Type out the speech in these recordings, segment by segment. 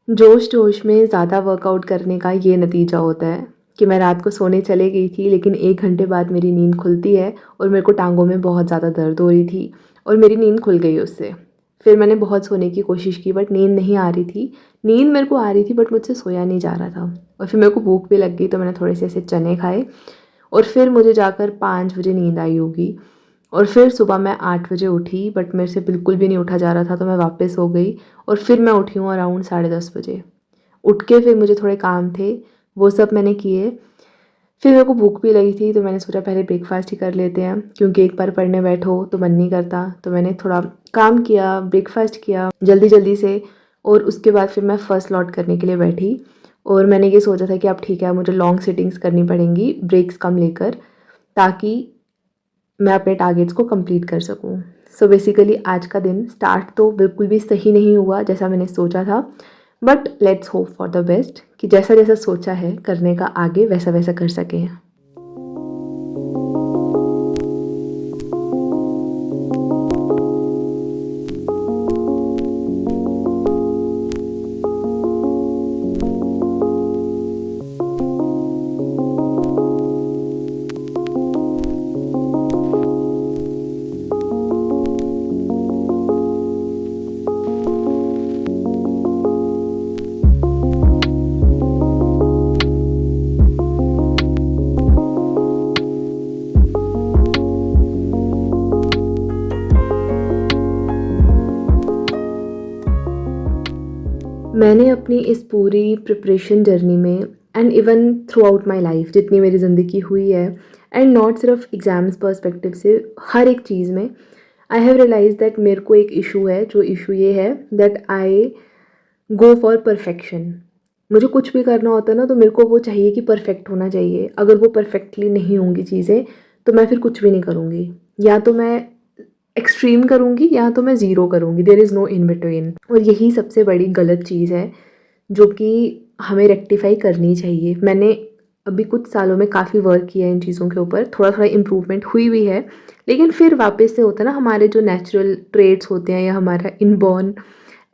जोश-जोश में ज़्यादा वर्कआउट करने का ये नतीजा होता है कि मैं रात को सोने चले गई थी, लेकिन 1 घंटे बाद मेरी नींद खुलती है और मेरे को टाँगों में बहुत ज़्यादा दर्द हो रही थी और मेरी नींद खुल गई उससे। फिर मैंने बहुत सोने की कोशिश की बट नींद नहीं आ रही थी। नींद मेरे को आ रही थी बट मुझसे सोया नहीं जा रहा था और फिर मेरे को भूख भी लग गई, तो मैंने थोड़े से ऐसे चने खाए और फिर मुझे जाकर 5 बजे नींद आई होगी। और फिर सुबह मैं 8 बजे उठी बट मेरे से बिल्कुल भी नहीं उठा जा रहा था, तो मैं वापस सो गई और फिर मैं उठी हूँ अराउंड 10:30 बजे। उठ के फिर मुझे थोड़े काम थे, वो सब मैंने किए। फिर मेरे को भूख भी लगी थी, तो मैंने सोचा पहले ब्रेकफ़ास्ट ही कर लेते हैं, क्योंकि एक बार पढ़ने बैठो तो मन नहीं करता। तो मैंने थोड़ा काम किया, ब्रेकफ़ास्ट किया जल्दी-जल्दी से और उसके बाद फिर मैं फ़र्स्ट स्लॉट करने के लिए बैठी। और मैंने ये सोचा था कि अब ठीक है, मुझे लॉन्ग सिटिंग्स करनी पड़ेंगी ब्रेक्स कम लेकर, ताकि मैं अपने टारगेट्स को कंप्लीट कर सकूँ। सो बेसिकली आज का दिन स्टार्ट तो बिल्कुल भी सही नहीं हुआ जैसा मैंने सोचा था, but let's hope for the best कि जैसा-जैसा सोचा है करने का आगे वैसा-वैसा कर सकें। मैंने अपनी इस पूरी प्रिपरेशन जर्नी में and even through out my life जितनी मेरी ज़िंदगी हुई है, एंड नॉट सिर्फ एग्ज़ाम्स पर्सपेक्टिव से, हर एक चीज़ में आई हैव रियलाइज दैट मेरे को एक इशू है। जो इशू ये है that I go for perfection. मुझे कुछ भी करना होता है ना, तो मेरे को वो चाहिए कि परफेक्ट होना चाहिए। अगर वो परफेक्टली नहीं होंगी चीज़ें तो मैं फिर कुछ भी नहीं करूँगी। या तो मैं एक्सट्रीम करूँगी या तो मैं ज़ीरो करूँगी, there is no in between. और यही सबसे बड़ी गलत चीज़ है जो कि हमें रेक्टिफाई करनी चाहिए। मैंने अभी कुछ सालों में काफ़ी वर्क किया है इन चीज़ों के ऊपर, थोड़ा-थोड़ा इम्प्रूवमेंट हुई भी है। लेकिन फिर वापस से होता है ना, हमारे जो नेचुरल ट्रेट्स होते हैं या हमारा इनबॉर्न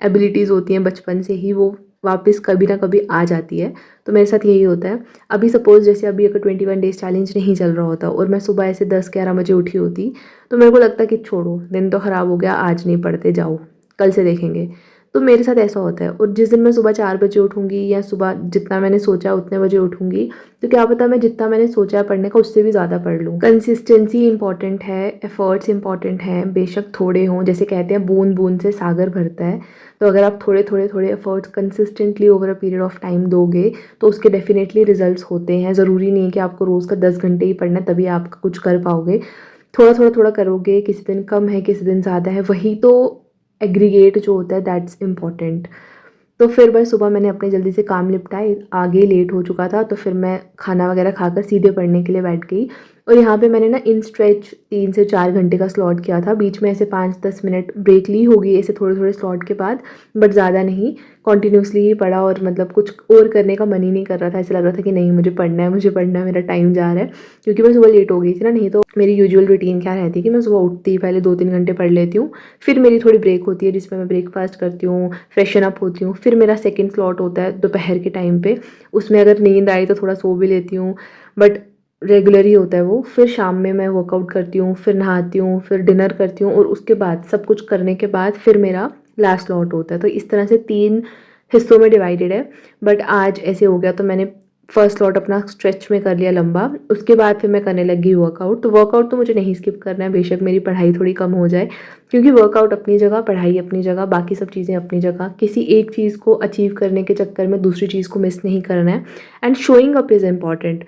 एबिलिटीज़ होती हैं बचपन से ही, वो वापस कभी ना कभी आ जाती है। तो मेरे साथ यही होता है। अभी सपोज़ जैसे अभी अगर 21 डेज़ चैलेंज नहीं चल रहा होता और मैं सुबह ऐसे 10-11 बजे उठी होती, तो मेरे को लगता कि छोड़ो, दिन तो ख़राब हो गया, आज नहीं पढ़ते, जाओ, कल से देखेंगे। तो मेरे साथ ऐसा होता है। और जिस दिन मैं सुबह 4 बजे उठूँगी या सुबह जितना मैंने सोचा है उतने बजे उठूँगी, तो क्या पता मैं जितना मैंने सोचा है पढ़ने का उससे भी ज़्यादा पढ़ लूँ। कंसिस्टेंसी इम्पॉर्टेंट है, एफ़र्ट्स इम्पॉर्टेंट हैं, बेशक थोड़े हों। जैसे कहते हैं बूँद-बूँद से सागर भरता है। तो अगर आप थोड़े-थोड़े efforts consistently over a period of time दोगे, तो उसके डेफ़िनेटली रिज़ल्ट्स होते हैं। ज़रूरी नहीं है कि आपको रोज़ का 10 घंटे ही पढ़ना है तभी आप कुछ कर पाओगे। थोड़ा-थोड़ा करोगे, किसी दिन कम है, किसी दिन ज़्यादा है, वही तो एग्रीगेट जो होता है दैट्स इम्पॉर्टेंट। तो फिर बस सुबह मैंने अपने जल्दी से काम निपटाए, आगे लेट हो चुका था, तो फिर मैं खाना वगैरह खाकर सीधे पढ़ने के लिए बैठ गई। और यहाँ पे मैंने ना इन स्ट्रेच 3 से 4 घंटे का स्लॉट किया था, बीच में ऐसे 5-10 मिनट ब्रेक ली होगी ऐसे थोड़े-थोड़े स्लॉट के बाद, बट ज़्यादा नहीं। कॉन्टिन्यूसली ही पढ़ा और मतलब कुछ और करने का मन ही नहीं कर रहा था। ऐसा लग रहा था कि नहीं, मुझे पढ़ना है, मुझे पढ़ना है, मेरा टाइम जा रहा है। क्योंकि मैं सुबह लेट हो गई थी ना, नहीं तो मेरी यूजुअल रूटीन क्या रहती है कि मैं सुबह उठती ही पहले 2-3 घंटे पढ़ लेती हूँ। फिर मेरी थोड़ी ब्रेक होती है जिसमें मैं ब्रेकफास्ट करती हूँ, फ्रेशन अप होती हूँ। फिर मेरा सेकंड स्लॉट होता है दोपहर के टाइम पे, उसमें अगर नींद आई तो थोड़ा सो भी लेती हूँ, बट रेगुलर ही होता है वो। फिर शाम में मैं वर्कआउट करती हूँ, फिर नहाती हूँ, फिर डिनर करती हूँ और उसके बाद सब कुछ करने के बाद फिर मेरा लास्ट स्लॉट होता है। तो इस तरह से 3 हिस्सों में डिवाइडेड है। बट आज ऐसे हो गया, तो मैंने फर्स्ट स्लॉट अपना स्ट्रेच में कर लिया लंबा, उसके बाद फिर मैं करने लगी वर्कआउट। तो वर्कआउट तो मुझे नहीं स्किप करना है, बेशक मेरी पढ़ाई थोड़ी कम हो जाए, क्योंकि वर्कआउट अपनी जगह, पढ़ाई अपनी जगह, बाकी सब चीज़ें अपनी जगह। किसी एक चीज़ को अचीव करने के चक्कर में दूसरी चीज़ को मिस नहीं करना है। And showing up is important.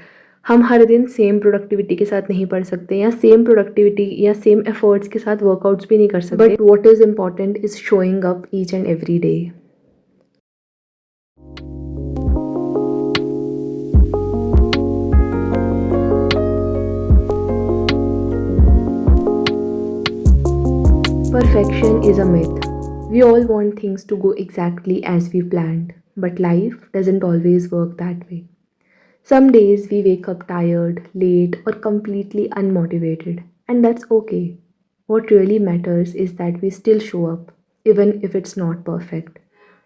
हम हर दिन सेम प्रोडक्टिविटी के साथ नहीं पढ़ सकते, या सेम प्रोडक्टिविटी या सेम एफर्ट्स के साथ वर्कआउट्स भी नहीं कर सकते, but what is important is showing up each and every day. Perfection is a myth. We all want things to go exactly as we planned, but life doesn't always work that way. Some days we wake up tired, late, or completely unmotivated, and that's okay. What really matters is that we still show up, even if it's not perfect.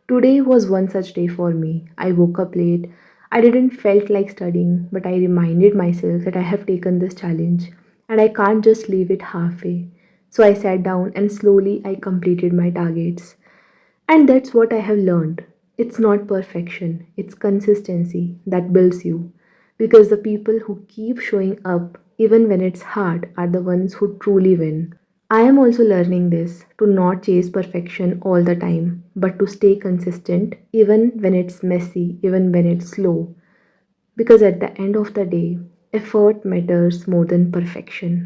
Today was one such day for me. I woke up late. I didn't felt like studying, but I reminded myself that I have taken this challenge and I can't just leave it halfway. So I sat down and slowly I completed my targets. And that's what I have learned. It's not perfection, it's consistency that builds you. Because the people who keep showing up, even when it's hard, are the ones who truly win. I am also learning this to not chase perfection all the time, but to stay consistent even when it's messy, even when it's slow. Because at the end of the day, effort matters more than perfection.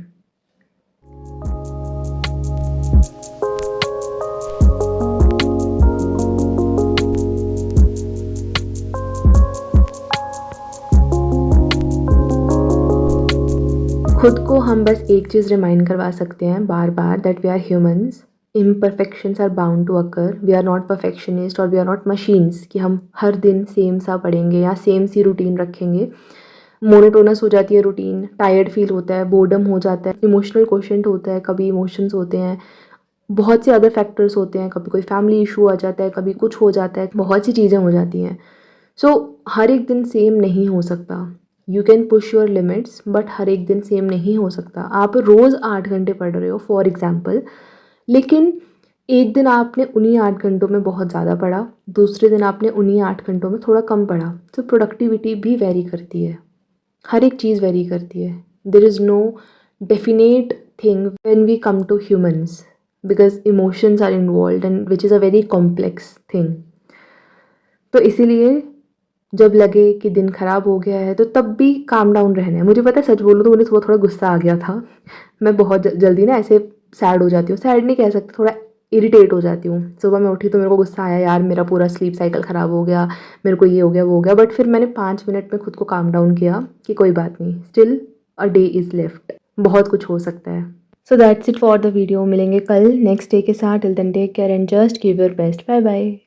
खुद को हम बस एक चीज़ remind करवा सकते हैं बार बार that we are humans, imperfections are bound to occur, we are not perfectionist और we are not machines कि हम हर दिन सेम सा पढ़ेंगे या सेम सी रूटीन रखेंगे। मोनोटोनस हो जाती है रूटीन, टायर्ड फील होता है, बोर्डम हो जाता है, इमोशनल क्वोशंट होता है, कभी इमोशंस होते हैं, बहुत से अदर फैक्टर्स होते हैं, कभी कोई फैमिली इशू आ जाता है, कभी कुछ हो जाता है, बहुत सी चीज़ें हो जाती हैं। सो हर एक दिन सेम नहीं हो सकता। You can push your limits but हर एक दिन सेम नहीं हो सकता। आप रोज़ 8 घंटे पढ़ रहे हो फॉर एग्ज़ाम्पल, लेकिन एक दिन आपने उन्हीं 8 घंटों में बहुत ज़्यादा पढ़ा, दूसरे दिन आपने उन्हीं 8 घंटों में थोड़ा कम पढ़ा। तो प्रोडक्टिविटी भी वेरी करती है, हर एक चीज़ वेरी करती है। There is no definite thing when we come to humans because emotions are involve and which is a very complex thing. तो इसीलिए जब लगे कि दिन ख़राब हो गया है तो तब भी काम डाउन रहना है। मुझे पता है, सच बोलूँ तो मुझे सुबह थोड़ा गुस्सा आ गया था। मैं बहुत जल्दी ना ऐसे सैड हो जाती हूँ, सैड नहीं कह सकते, थोड़ा इरिटेट हो जाती हूँ। सुबह मैं उठी तो मेरे को गुस्सा आया, यार मेरा पूरा स्लीप साइकिल ख़राब हो गया, मेरे को ये हो गया वो हो गया। बट फिर मैंने 5 मिनट में खुद को काम डाउन किया कि कोई बात नहीं, still a day is left, बहुत कुछ हो सकता है। So that's it for the video. मिलेंगे कल नेक्स्ट डे के साथ। Till then take care and just give your best. Bye bye.